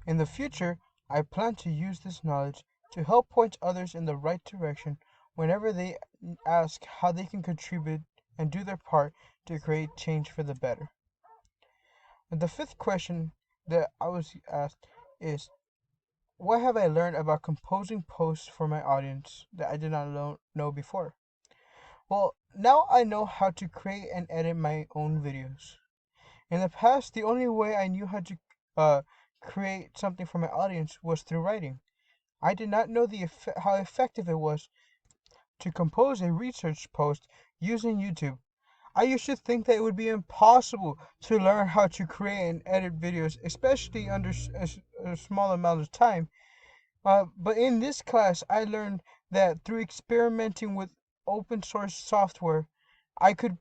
In the future, I plan to use this knowledge to help point others in the right direction whenever they ask how they can contribute and do their part to create change for the better. And the fifth question that I was asked is, what have I learned about composing posts for my audience that I did not know before? Well, now I know how to create and edit my own videos. In the past, the only way I knew how to uh, create something for my audience was through writing. I did not know how effective it was to compose a research post using YouTube. I used to think that it would be impossible to learn how to create and edit videos, especially under a small amount of time. But in this class, I learned that through experimenting with open source software, I could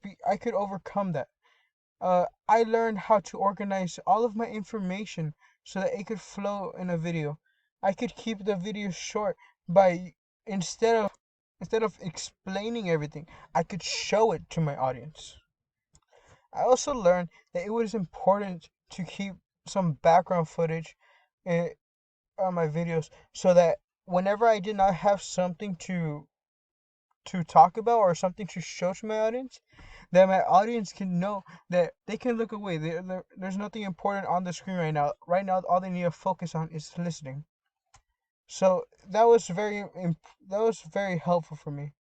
overcome that. I learned how to organize all of my information so that it could flow in a video. I could keep the video short by instead of instead of explaining everything, I could show it to my audience. I also learned that it was important to keep some background footage eh, on my videos so that whenever I did not have something to talk about or something to show to my audience, that my audience can know that they can look away. There's nothing important on the screen right now. Right now, all they need to focus on is listening. So that was very helpful for me.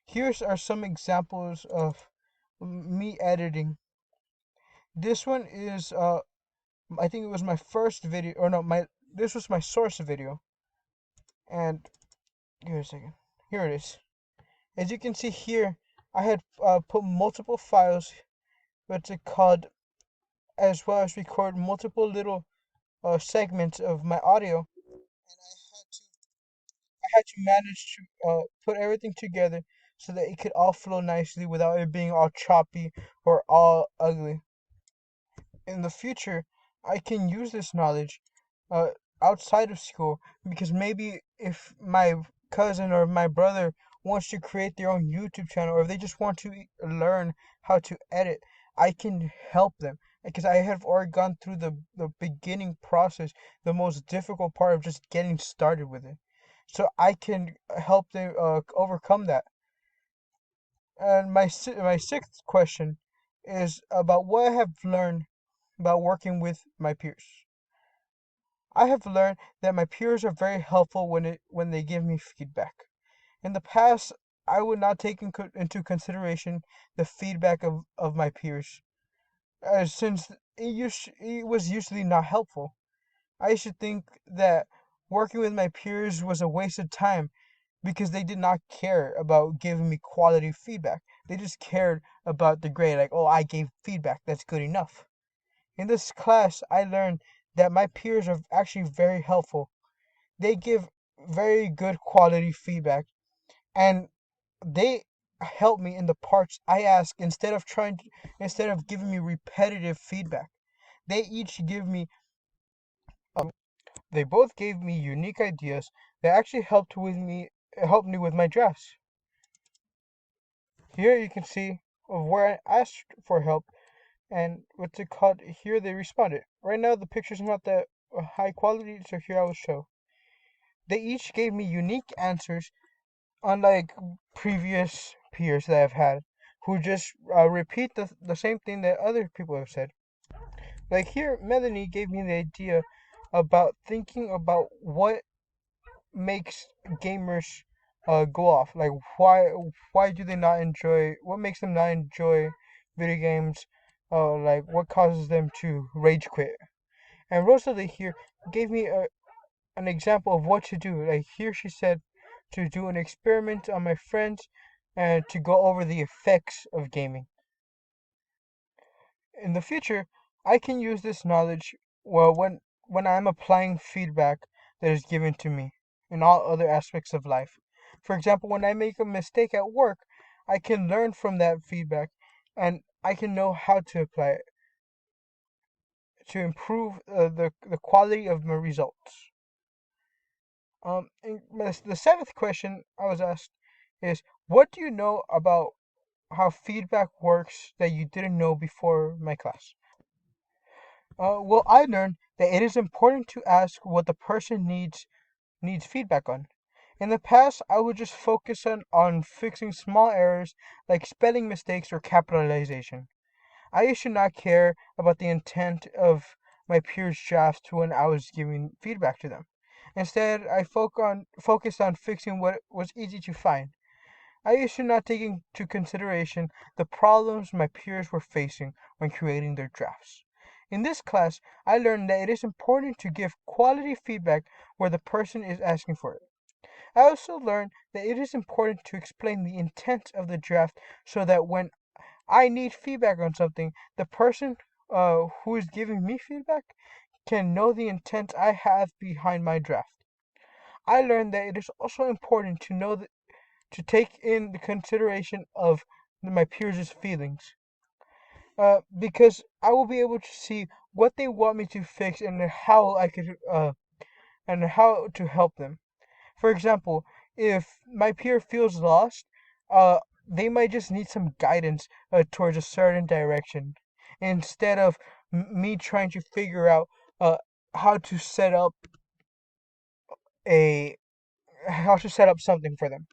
Here's are some examples of me editing. This one is I think it was my first video, or no, my this was my source video, and give me a second. Here it is. As you can see here, I had put multiple files, what's it called, as well as record multiple little segments of my audio, and I had to manage to put everything together so that it could all flow nicely without it being all choppy or all ugly. In the future, I can use this knowledge uh, outside of school because maybe if my cousin or my brother wants to create their own YouTube channel or if they just want to learn how to edit, I can help them because I have already gone through the beginning process, the most difficult part of just getting started with it. So I can help them overcome that. And my sixth question is about what I have learned about working with my peers. I have learned that my peers are very helpful when they give me feedback. In the past, I would not take into consideration the feedback of my peers, since it was usually not helpful. I should think that working with my peers was a waste of time because they did not care about giving me quality feedback. They just cared about the grade, like, oh, I gave feedback, that's good enough. In this class, I learned that my peers are actually very helpful. They give very good quality feedback and they help me in the parts I ask instead of giving me repetitive feedback. They each give me they both gave me unique ideas that actually helped me with my drafts. Here you can see of where I asked for help and what's it called, here they responded. Right now the picture's not that high quality, so here I will show. They each gave me unique answers, unlike previous peers that I've had, who just repeat the same thing that other people have said. Like here, Melanie gave me the idea about thinking about what makes gamers go off. Like why do they not enjoy? What makes them not enjoy video games? Like what causes them to rage quit? And Rosalie here gave me an example of what to do. Like here she said to do an experiment on my friends and to go over the effects of gaming. In the future, I can use this knowledge well when I'm applying feedback that is given to me in all other aspects of life. For example, when I make a mistake at work, I can learn from that feedback and I can know how to apply it to improve the quality of my results. The seventh question I was asked is, what do you know about how feedback works that you didn't know before my class? Well, I learned that it is important to ask what the person needs feedback on. In the past, I would just focus on fixing small errors like spelling mistakes or capitalization. I used to not care about the intent of my peers' drafts when I was giving feedback to them. Instead, I focused on fixing what was easy to find. I used to not take into consideration the problems my peers were facing when creating their drafts. In this class, I learned that it is important to give quality feedback where the person is asking for it. I also learned that it is important to explain the intent of the draft so that when I need feedback on something, the person who is giving me feedback can know the intent I have behind my draft. I learned that it is also important to know that to take in the consideration of my peers' feelings, because I will be able to see what they want me to fix and how to help them. For example, if my peer feels lost, uh, they might just need some guidance towards a certain direction instead of me trying to figure out uh, how to set up a how to set up something for them.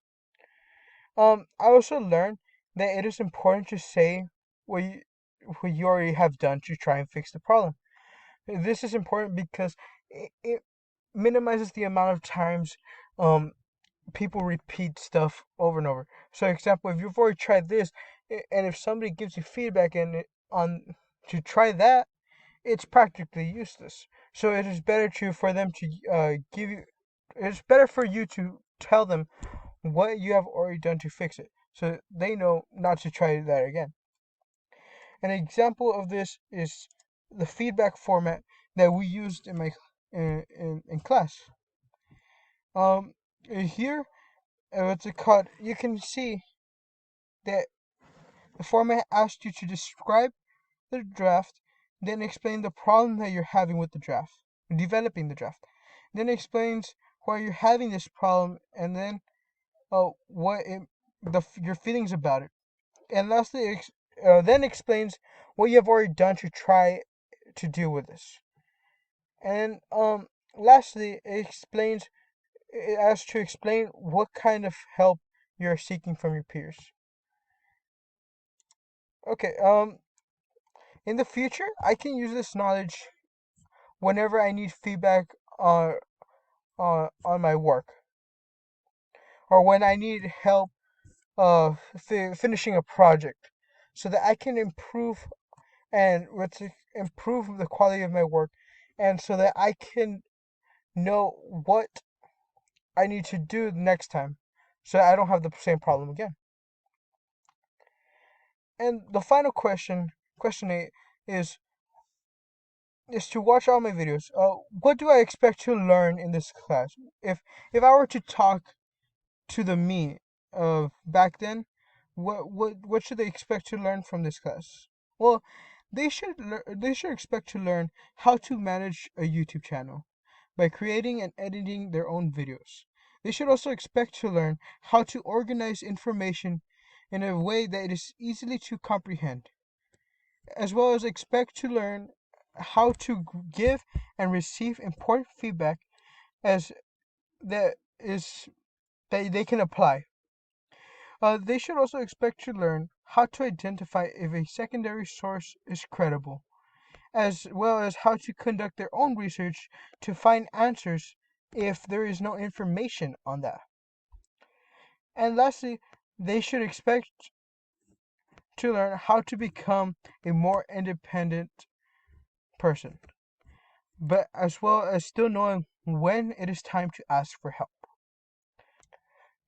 I also learned that it is important to say what you, what you already have done to try and fix the problem. This is important because it minimizes the amount of times um, people repeat stuff over and over. So, example, if you've already tried this, and if somebody gives you feedback on to try that, it's practically useless. So, it is better to for them to give you. It's better for you to tell them what you have already done to fix it, so they know not to try that again. An example of this is the feedback format that we used in my in class. Here, what's it called? You can see that the format asks you to describe the draft, then explain the problem that you're having with the draft, developing the draft. Then explains why you're having this problem, and then what it, your feelings about it. And lastly, then explains what you have already done to try to deal with this. And lastly, it asks to explain what kind of help you're seeking from your peers. Okay, in the future, I can use this knowledge whenever I need feedback on my work, or when I need help finishing a project, so that I can improve the quality of my work, and so that I can know what I need to do next time, so I don't have the same problem again. And the final question 8, is is to watch all my videos. What do I expect to learn in this class? If I were to talk to the me of back then, what should they expect to learn from this class? Well, they should expect to learn how to manage a YouTube channel by creating and editing their own videos. They should also expect to learn how to organize information in a way that is easily to comprehend, as well as expect to learn how to give and receive important feedback as that is that they can apply. They should also expect to learn how to identify if a secondary source is credible, as well as how to conduct their own research to find answers if there is no information on that. And lastly, they should expect to learn how to become a more independent person, but as well as still knowing when it is time to ask for help.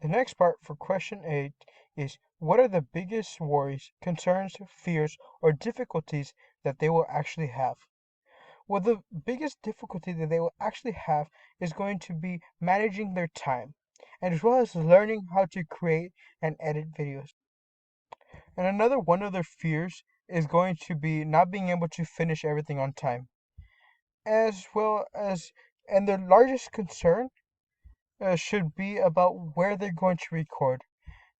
The next part for question 8 is, what are the biggest worries, concerns, fears, or difficulties that they will actually have? Well, the biggest difficulty that they will actually have is going to be managing their time, and as well as learning how to create and edit videos. And another one of their fears is going to be not being able to finish everything on time, as well as, and their largest concern should be about where they're going to record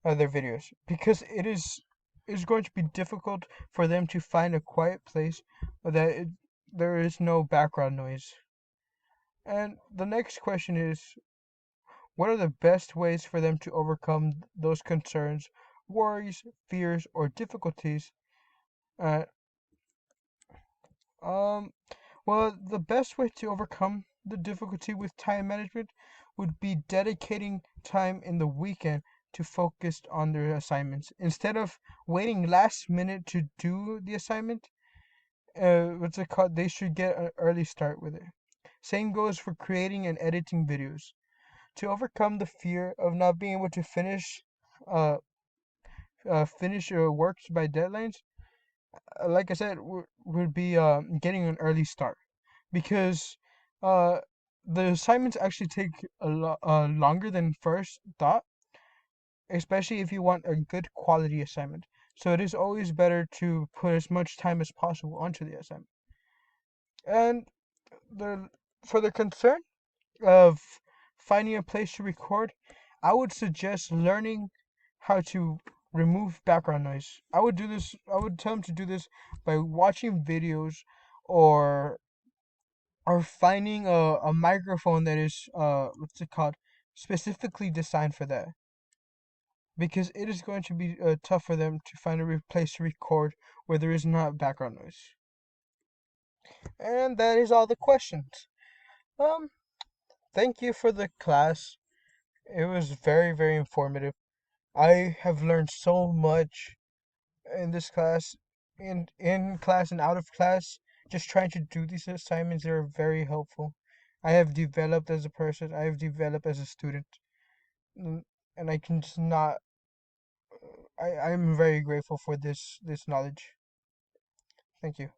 their videos, because it is going to be difficult for them to find a quiet place that there is no background noise. And the next question is, what are the best ways for them to overcome those concerns, worries, fears, or difficulties? Uh, um, well, the best way to overcome the difficulty with time management would be dedicating time in the weekend to focus on their assignments instead of waiting last minute to do the assignment. What's it called? They should get an early start with it. Same goes for creating and editing videos. To overcome the fear of not being able to uh, finish your works by deadlines, like I said, would be getting an early start because uh, the assignments actually take longer than first thought, especially if you want a good quality assignment. So it is always better to put as much time as possible onto the assignment. And the for the concern of finding a place to record, I would suggest learning how to remove background noise. I would tell them to do this by watching videos or finding a microphone that is what's it called, specifically designed for that. Because it is going to be tough for them to find a place to record where there is not background noise. And that is all the questions. Um, Thank you for the class. It was very, very informative. I have learned so much in this class, in class and out of class. Just trying to do these assignments are very helpful. I have developed as a person. I have developed as a student, and I can just not. I'm very grateful for this knowledge. Thank you.